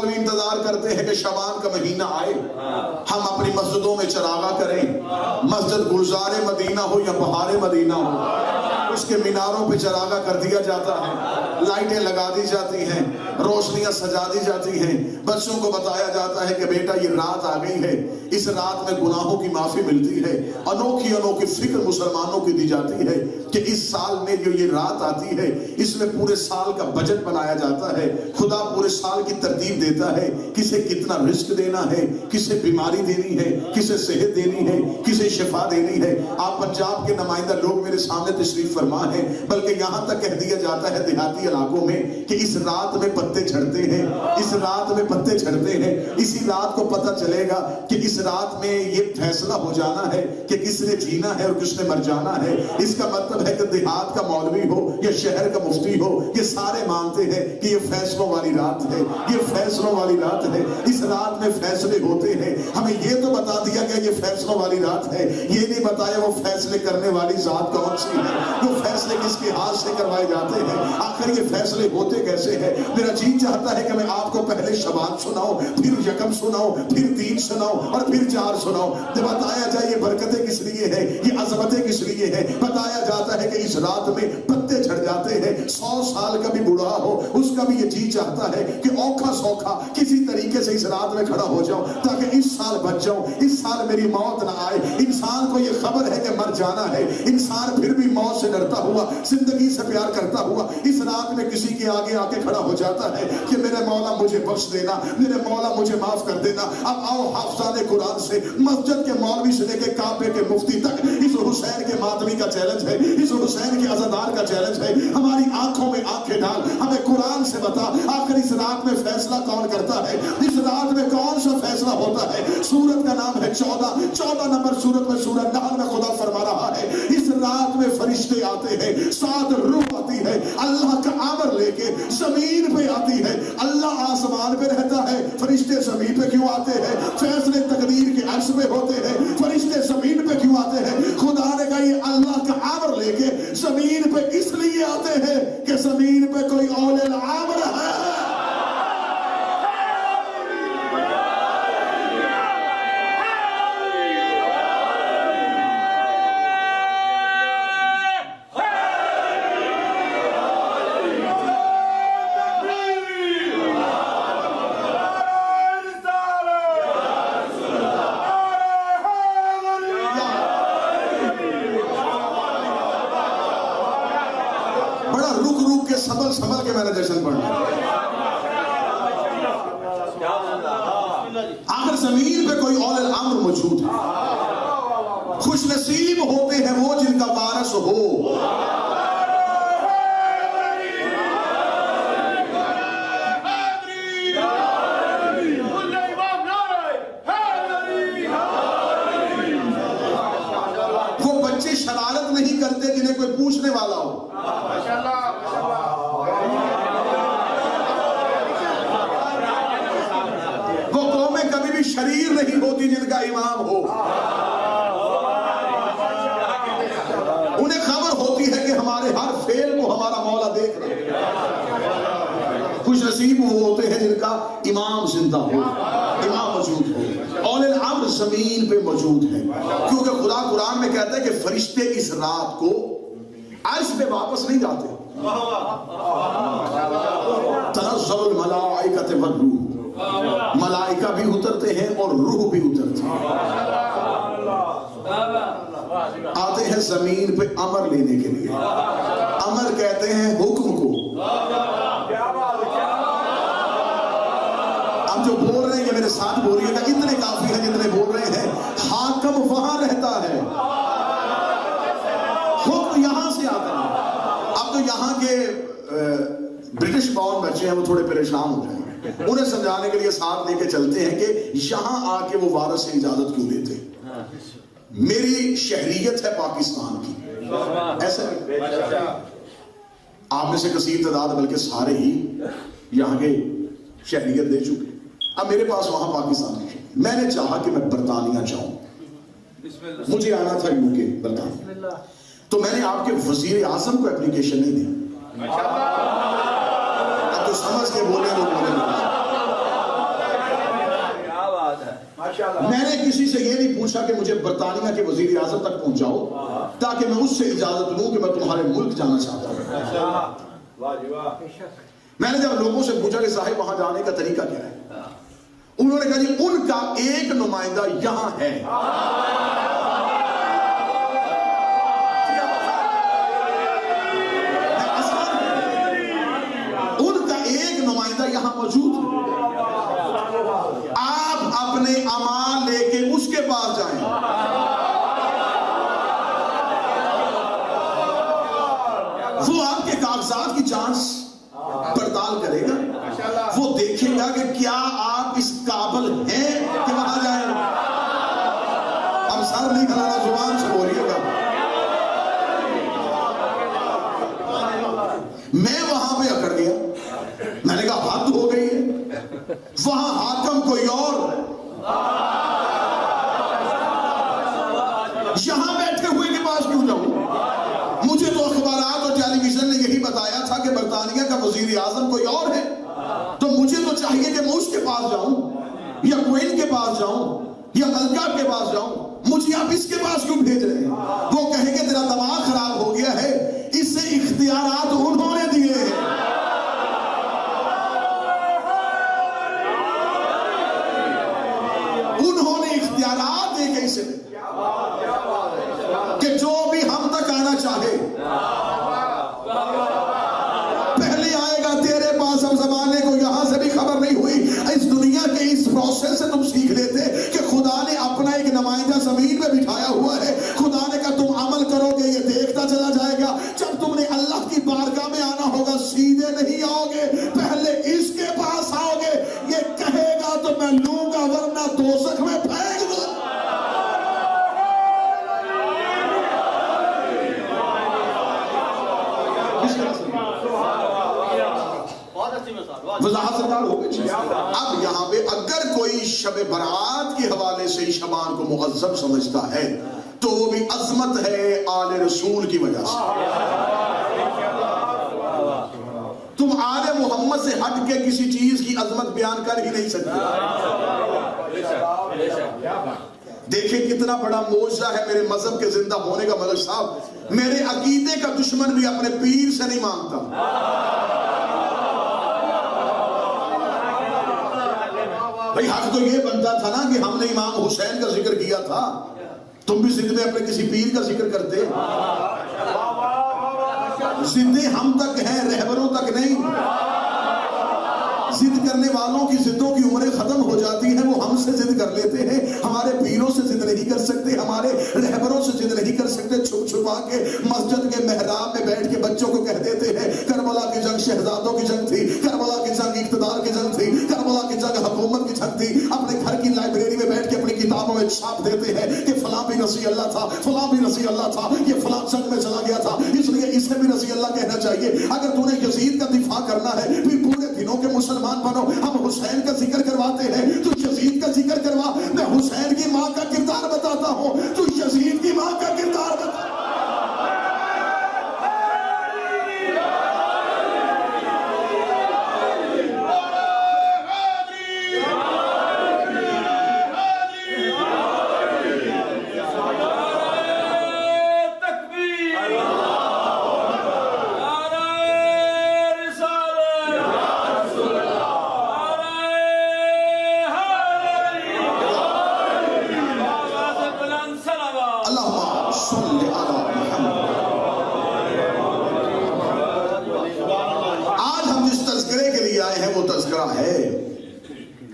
بھی انتظار کرتے ہیں کہ شعبان کا مہینہ آئے، ہم اپنی مسجدوں میں چراغاں کریں، مسجد گلزار مدینہ ہو یا بہار مدینہ ہو، اس کے میناروں پہ چراغاں کر دیا جاتا ہے، لائٹیں لگا دی جاتی ہیں، روشنیاں سجا دی جاتی ہیں، بچوں کو بتایا جاتا ہے کہ بیٹا یہ رات آ گئی ہے، اس رات میں گناہوں کی معافی ملتی ہے۔ انوکھی انوکھی فکر مسلمانوں کی دی جاتی ہے کہ اس سال میں جو یہ رات آتی ہے اس میں پورے سال کا بجٹ بنایا جاتا ہے، خدا پورے سال کی ترتیب دیتا ہے، کسے کتنا رزق دینا ہے، کسے بیماری دینی ہے، کسے صحت دینی ہے، کسے شفا دینی ہے۔ آپ پنجاب کے نمائندہ لوگ میرے سامنے تشریف فرما ہیں، بلکہ یہاں تک کہہ دیا جاتا ہے دیہاتی علاقوں میں کہ اس رات میں پتے جھڑتے ہیں، اس رات میں پتے جھڑتے ہیں، اسی رات کو پتہ چلے گا کہ اس رات میں یہ فیصلہ ہو جانا ہے کہ کس نے جینا ہے اور کس نے مر جانا ہے۔ اس کا مطلب ہے کہ دیہات کا مولوی ہو یا شہر کا مفتی ہو، یہ سارے مانتے ہیں کہ یہ فیصلوں والی رات ہے، یہ فیصلوں والی رات ہے، اس رات میں فیصلے ہوتے ہیں۔ ہمیں یہ تو بتا دیا گیا یہ فیصلوں والی رات ہے، یہ نہیں بتایا وہ فیصلے کرنے والی ذات کون سی ہے، وہ فیصلے کس کے ہاتھ سے کروائے جاتے ہیں، آخر یہ فیصلے ہوتے کیسے ہیں۔ میرا جی چاہتا ہے کہ میں آپ کو پہلے شعبان سناؤں، پھر یکم سناؤں، پھر 3 سناؤں اور پھر 4 سناؤں، جب بتایا جائے یہ برکتیں کس لیے ہیں، یہ عظمتیں کس لیے ہیں۔ بتایا جاتا ہے کہ اس رات میں پتے جھڑ جاتے ہیں، 100 سال کا بھی بوڑھا ہو اس کا بھی یہ جی چاہتا ہے کہ اوکھا سوکھا کسی طریقے سے اس رات میں کھڑا ہو جاؤں تاکہ اس سال بچ جاؤں، اس سال میری موت نہ آئے۔ انسان کو یہ خبر ہے کہ مر جانا ہے، انسان پھر بھی موت سے ڈرتا ہوا، زندگی سے پیار کرتا ہوا اس رات میں کسی کے آگے آ کے کھڑا ہو جاتا ہے کہ میرے مولا مجھے بخش دینا، میرے مولا مجھے معاف کر دینا۔ اب آؤ حافظان قرآن سے مسجد کے مولوی سے لے کے کعبے کے مفتی تک اس حسین کے ماتمی کا چیلنج ہے، اس حسین کے عزادار کا چیلنج ہے۔ ہماری آنکھوں میں آنکھیں ڈال، ہمیں قرآن سے بتا آخر اس رات میں فیصلہ کون کرتا ہے، اس رات میں کون سا فیصلہ ہوتا ہے۔ سورت کا نام ہے 14 نمبر سورت میں سورہ نحل میں خدا فرما رہا ہے اس رات میں فرشتے آتے ہیں، 7 روح آتی ہے، اللہ کا امر لے کے زمین پہ آتی ہے۔ اللہ آسمان پہ رہتا ہے، فرشتے زمین پہ کیوں آتے ہیں؟ فیصلے تقدیر کے عرش میں ہوتے ہیں، فرشتے زمین پہ کیوں آتے ہیں؟ خدا نے کہا یہ اللہ کا امر لے کے زمین پہ اس لیے آتے ہیں کہ زمین پہ کوئی اولے الامر ہے۔ سنبھل کے میں نے جشن پڑھنا، آخر زمین پہ کوئی اول الامر موجود ہے۔ خوش نصیب ہوتے ہیں وہ جن کا وارث ہو۔ وہ بچے شرارت نہیں کرتے جنہیں کوئی پوچھنے والا ہو۔ شریر نہیں ہوتی جن کا امام ہو، انہیں خبر ہوتی ہے کہ ہمارے ہر فعل کو ہمارا مولا دیکھ رہا ہے۔ خوش نصیب وہ ہوتے ہیں جن کا امام زندہ ہو، امام موجود ہو، اولے الامر زمین پہ موجود ہے، کیونکہ خدا قرآن میں کہتا ہے کہ فرشتے اس رات کو عرش پہ واپس نہیں جاتے۔ تنزل الملائکۃ والروح، ملائکہ بھی اترتے ہیں اور روح بھی اترتے ہیں، آتے ہیں زمین پہ امر لینے کے لیے۔ امر کہتے ہیں حکم کو۔ اب جو بول رہے ہیں یہ میرے ساتھ بولیے گا، اتنے کافی ہیں جتنے بول رہے ہیں۔ حاکم وہاں رہتا ہے، حکم یہاں سے آتا ہے۔ اب تو یہاں کے برٹش باؤن بچے ہیں وہ تھوڑے پریشان ہو جائیں گے، انہیں سمجھانے کے لیے ساتھ لے کے چلتے ہیں کہ یہاں آ کے وہ وارث سے اجازت کیوں لیتے۔ میری شہریت ہے پاکستان کی، ایسا آپ میں سے کثیر تعداد بلکہ سارے ہی یہاں کے شہریت دے چکے۔ اب میرے پاس وہاں پاکستان کی، میں نے چاہا کہ میں برطانیہ جاؤں، مجھے آنا تھا یو کے برطانیہ، تو میں نے آپ کے وزیر اعظم کو اپلیکیشن نہیں دی۔ اب تو سمجھ کے بولے وہ بولے میں نے کسی سے یہ نہیں پوچھا کہ مجھے برطانیہ کے وزیر اعظم تک پہنچاؤ تاکہ میں اس سے اجازت لوں کہ میں تمہارے ملک جانا چاہتا ہوں. میں نے جب لوگوں سے پوچھا کہ صاحب وہاں جانے کا طریقہ کیا ہے, انہوں نے کہا جی ان کا ایک نمائندہ یہاں ہے. ان کا ایک نمائندہ یہاں موجود ہے, آپ اپنے اعمال لے کے اس کے پاس جائیں. وہ آپ کے کاغذات کی جانچ پڑتال کرے گا, وہ دیکھے گا کہ کیا آپ اس قابل ہیں کہ وہاں جائیں. اب سر نہیں کھلانا, زبان سے بولیے گا. میں وہاں پہ اکڑ گیا, میں نے کہا حد ہو گئی ہے, وہاں حاکم کوئی اور, یہاں بیٹھے ہوئے کے پاس کیوں جاؤں. مجھے تو اخبارات اور ٹیلی ویژن نے یہی بتایا تھا کہ برطانیہ کا وزیر اعظم کوئی اور ہے, تو مجھے تو چاہیے کہ میں اس کے پاس جاؤں یا کوئن کے پاس جاؤں یا ملکہ کے پاس جاؤں. مجھے آپ اس کے پاس کیوں بھیج رہے ہیں؟ وہ کہے کہ تیرا دماغ خراب ہو گیا ہے, اسے اختیارات انہوں نے دیے ہیں. انہوں نے اختیارات دے کے اسے کہ جو بھی ہم تک آنا چاہے پہلے آئے گا تیرے پاس. اب زمانے کو یہاں سے بھی خبر نہیں ہوئی, اس دنیا کے اس پروسیس سے تم سیکھ لیتے کہ خدا نے اپنا ایک نمائندہ زمین میں بٹھایا ہوا ہے. خدا نے کہا تم عمل کرو گے, یہ دیکھتا چلا جائے گا. جب تم نے اللہ کی بارگاہ میں آنا ہوگا, سیدھے نہیں آؤ گے, پہلے اس کے پاس آؤ گے. یہ کہے گا تو میں لوں گا, ورنہ دوزخ میں پھینک دوں. وضاحت سرکار ہو گئی. اب یہاں پہ اگر کوئی شب برات کے حوالے سے شبان کو معظم سمجھتا ہے تو وہ بھی عظمت ہے آل رسول کی وجہ سے. تم آل محمد سے ہٹ کے کسی چیز کی عظمت بیان کر ہی نہیں سکتے. دیکھیں کتنا بڑا معجزہ ہے میرے مذہب کے زندہ ہونے کا. ملک صاحب, میرے عقیدے کا دشمن بھی اپنے پیر سے نہیں مانگتا. بھئی حق تو یہ بنتا تھا نا کہ ہم نے امام حسین کا ذکر کیا تھا, تم بھی ضد میں اپنے کسی پیر کا ذکر کرتے. ضدیں ہم تک ہیں, رہبروں تک نہیں. ضد کرنے والوں کی ضدوں کی عمریں ختم ہو جاتی ہیں, وہ ہم سے ضد کر لیتے ہیں. ہمارے پیروں سے ضد نہیں کر سکتے, ہمارے رہبروں سے ضد نہیں کر سکتے. چھپ چھپا کے مسجد کے محراب میں بیٹھ کے بچوں کو کہہ دیتے ہیں کربلا کی جنگ شہزادوں کی جنگ تھی, کربلا کی جنگ اقتدار کی جنگ تھی, کربلا کی جنگ حکومت کی جنگ تھی. اپنے گھر کی لائبریری میں بیٹھ کے اپنی کتابوں میں چھاپ دیتے ہیں کہ فلاں بھی رضی اللہ تھا, فلاں بھی رضی اللہ تھا, یہ فلاں جنگ میں چلا گیا تھا, اس لیے اسے بھی رضی اللہ کہنا چاہیے. اگر تو نے یزید کا دفاع کرنا ہے پھر پورے دنوں کے مسلمان بنو. ہم حسین کا ذکر کرواتے ہیں, تو یزید کا ذکر کروا. میں حسین کی ماں کا کردار بتاتا ہوں, تو یزید کی ماں کا کردار بتا.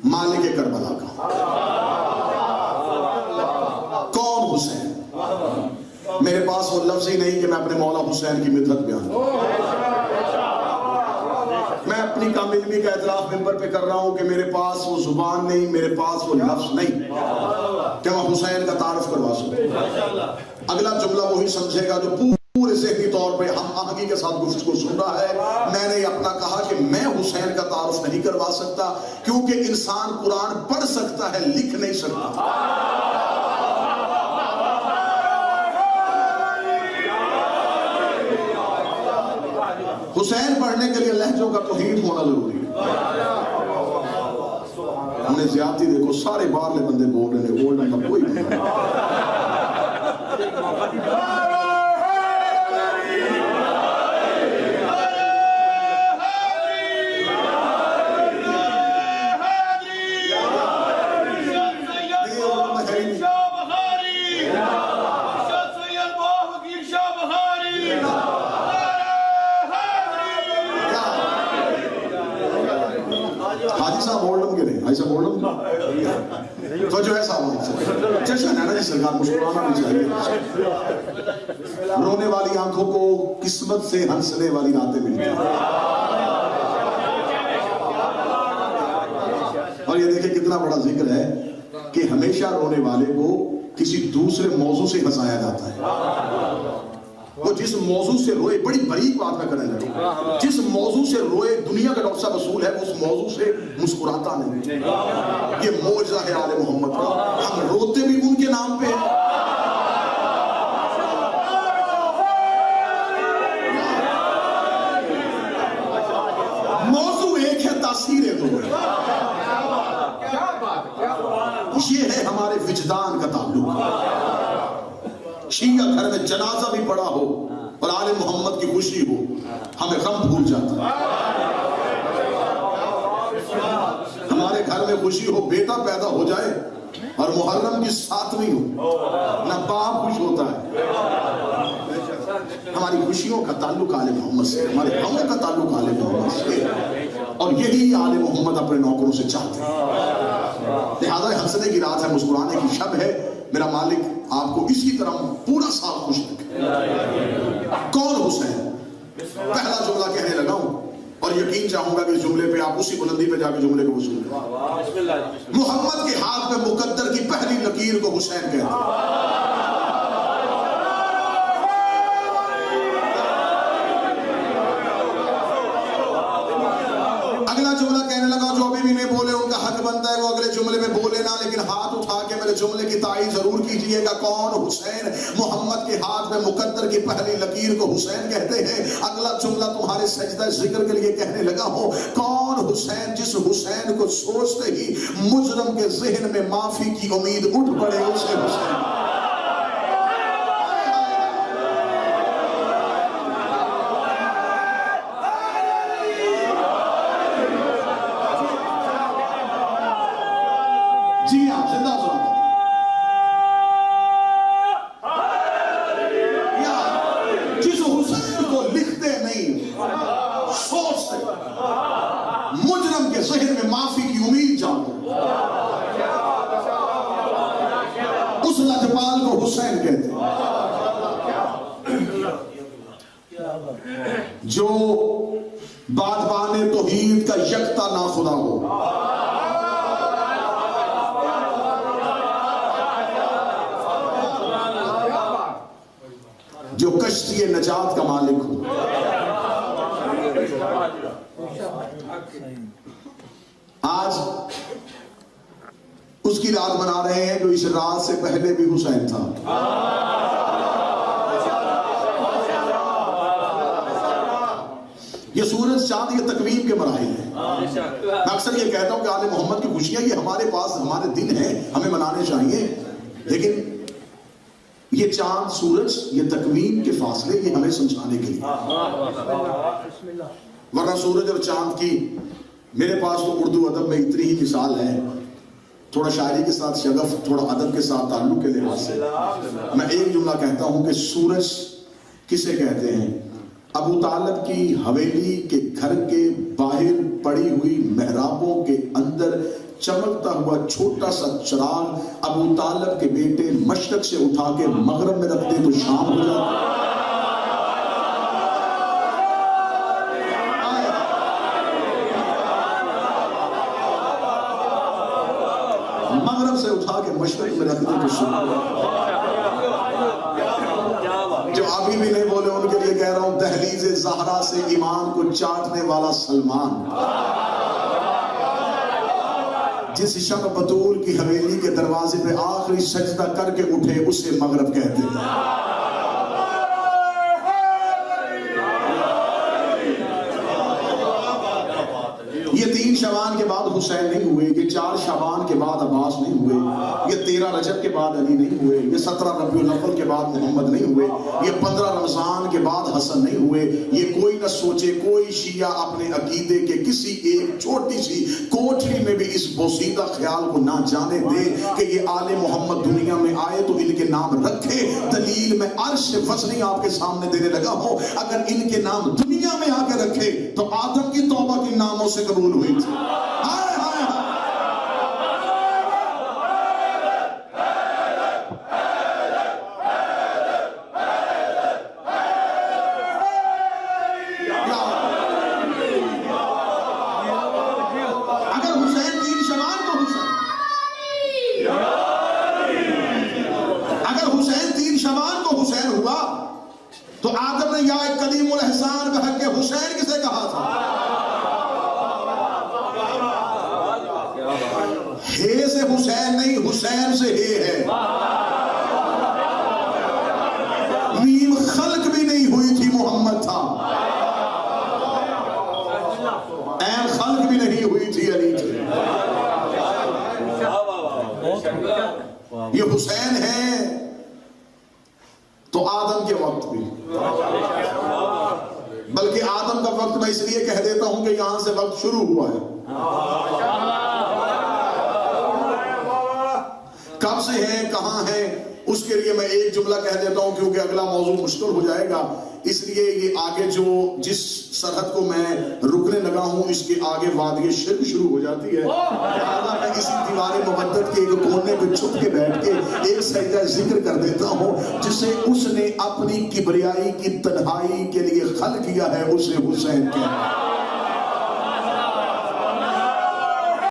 مالک کربلا کا کون حسین. میرے پاس وہ لفظ ہی نہیں کہ میں اپنے مولا حسین کی مدحت بیان کروں. میں اپنی کم علمی کا اعتراف ممبر پہ کر رہا ہوں کہ میرے پاس وہ زبان نہیں, میرے پاس وہ لفظ نہیں کہ میں حسین کا تعارف کروا سکوں. اگلا جملہ وہی سمجھے گا جو پورے ذہنی طور پہ ہم آہنگی کے ساتھ گفتگو سن رہا ہے. میں نے اپنا کہا کہ میں حسین کا تعارف نہیں کروا سکتا, کیونکہ انسان قرآن پڑھ سکتا ہے, لکھ نہیں سکتا. حسین پڑھنے کے لیے لہجوں کا توحید ہونا ضروری ہے. انہیں زیادتی دیکھو، سارے باہرلے بندے بول رہے ہیں، اولڈن کا کوئی بندہ نہیں۔ حاجی صاحب اولڈن کے نہیں، حاجی صاحب اولڈن تو جو ہے صاحب جشن ہے نا جی سرکار، مسکرانا بھی چاہیے۔ رونے والی آنکھوں کو قسمت سے ہنسنے والی راتیں ملتی ہیں، اور یہ دیکھیں کتنا بڑا ذکر ہے کہ ہمیشہ رونے والے کو کسی دوسرے موضوع سے ہنسایا جاتا ہے۔ وہ جس موضوع سے روئے، بڑی باریک بات میں کرنے لگا، جس موضوع سے روئے دنیا کا ڈاکٹر صاحب اصول ہے اس موضوع سے مسکراتا نہیں۔ یہ معجزہ ہے آل محمد کا، ہم روتے بھی ان کے نام پہ ہیں۔ موضوع ایک ہے، تاثیریں دو ہیں۔ یہ ہے ہمارے وجدان کا تعلق۔ شیعہ گھر میں جنازہ بھی پڑا ہو اور آل محمد کی خوشی ہو، ہمیں غم بھول جاتا ہے۔ ہمارے گھر میں خوشی ہو، بیٹا پیدا ہو جائے اور محرم کی 7ویں ہو، نہ باپ خوش ہوتا ہے۔ ہماری خوشیوں کا تعلق آل محمد سے، ہمارے غموں کا تعلق آل محمد سے، اور یہی آل محمد اپنے نوکروں سے چاہتے ہیں۔ لہذا ہنسنے کی رات ہے، مسکرانے کی شب ہے۔ میرا مالک آپ کو اسی طرح پورا سال خوش رکھے۔ کون حسین؟ پہلا جملہ کہنے لگا ہوں اور یقین چاہوں گا کہ اس جملے پہ آپ اسی بلندی پہ جا کے جملے کو وصول کریں۔ محمد کے ہاتھ میں مقدر کی پہلی لکیر کو حسین کہتے ہیں۔ اگلا جملہ کہنے لگا، جو ابھی بھی نہیں بولے ان کا حق بنتا ہے وہ اگلے جملے میں بولے نا، لیکن ہاتھ اٹھا کے میرے جملے کی تائید ضرور کیجئے گا۔ کون حسین؟ محمد کے ہاتھ میں مقدر کی پہلی لکیر کو حسین کہتے ہیں۔ اگلا جملہ تمہارے سجدہ ذکر کے لیے کہنے لگا ہوں، کون حسین؟ جس حسین کو سوچتے ہی مجرم کے ذہن میں معافی کی امید اٹھ پڑے، اسے حسین۔ جی آپ زندہ سنا یا جس حسین کو لکھتے نہیں سوچتے، مجرم کے ذہن میں معافی کی امید جاگے، اس لجپال کو حسین کہتے ہیں۔ جو بادبان توحید کا یکتا ناخدا ہو، جو کشتی نجات کا مالک ہو، آج اس کی رات منا رہے ہیں جو اس رات سے پہلے بھی حسین تھا۔ یہ سورج چاند یہ تکوین کے مراحل ہیں۔ میں اکثر یہ کہتا ہوں کہ آل محمد کی خوشیاں یہ ہمارے پاس ہمارے دن ہیں، ہمیں منانے چاہیے، لیکن یہ چاند سورج یہ تکوین کے فاصلے یہ ہمیں سمجھانے کے لیے، ورنہ سورج اور چاند کی میرے پاس تو اردو ادب میں اتنی ہی مثال ہے، تھوڑا شاعری کے ساتھ شگف، تھوڑا ادب کے ساتھ تعلق کے لحاظ سے میں ایک جملہ کہتا ہوں کہ سورج کسے کہتے ہیں؟ ابو طالب کی حویلی کے گھر کے باہر پڑی ہوئی محرابوں کے اندر چمکتا ہوا چھوٹا سا چراغ ابو طالب کے بیٹے مشرق سے اٹھا کے مغرب میں رکھ دے تو شام ہو جاتا۔ مغرب سے اٹھا کے مشرق میں رکھ دے تو شام۔ جو ابھی بھی نہیں بولے ان کے لیے کہہ رہا ہوں، دہلیز زہرا سے ایمان کو چاٹنے والا سلمان، جس شب بطول کی حویلی کے دروازے پہ آخری سجدہ کر کے اٹھے اسے مغرب کہتے ہیں۔ یہ 3 شعبان کے بعد حسین نہیں ہوئے، یہ 4 شعبان کے بعد عباس نہیں ہوئے، یہ 13 رجب کے بعد علی نہیں ہوئے، یہ 17 ربیع الاول کے بعد محمد نہیں ہوئے، یہ 15 رمضان کے بعد حسن نہیں ہوئے۔ یہ کوئی نہ سوچے، کوئی شیعہ اپنے عقیدے کے کسی ایک چھوٹی سی کوٹھی میں بھی اس بوسیدہ خیال کو نہ جانے دے کہ یہ آل محمد دنیا میں آئے تو ان کے نام رکھے۔ دلیل میں عرش وزنی آپ کے سامنے دینے لگا ہوں، اگر ان کے نام دنیا میں آ کے رکھے تو آدم کی توبہ کی ناموں سے قبول ہوئی تھی۔ ہائے ہائے ہائے، اگر حسین 3 شعبان کو حسین، اگر حسین 3 شعبان کو حسین ہوا تو آدم نے یا قدیم الاحسان بحق حسین کسے کہا تھا؟ ہے سے حسین نہیں، حسین سے ہے۔ میم خلق بھی نہیں ہوئی تھی، محمد تھا۔ عین خلق بھی نہیں ہوئی تھی، علی تھی۔ یہ حسین ہے تو آدم کے وقت بھی، بلکہ آدم کا وقت میں اس لیے کہہ دیتا ہوں کہ یہاں سے وقت شروع ہوا ہے۔ کب سے ہیں، کہاں ہیں، اس کے لیے میں ایک جملہ کہہ دیتا ہوں کیونکہ اگلا موضوع مشکل ہو جائے گا، اس لیے یہ آگے جو جس سرحد کو میں رکنے لگا ہوں اس کے آگے وادی شرک شروع ہو جاتی ہے۔ لہٰذا میں اسی دیوار مودت کے ایک کونے پہ چھپ کے بیٹھ کے ایک سجدہ ذکر کر دیتا ہوں جسے اس نے اپنی کبریائی کی تنہائی کے لیے خلق کیا ہے، اسے حسین کہا۔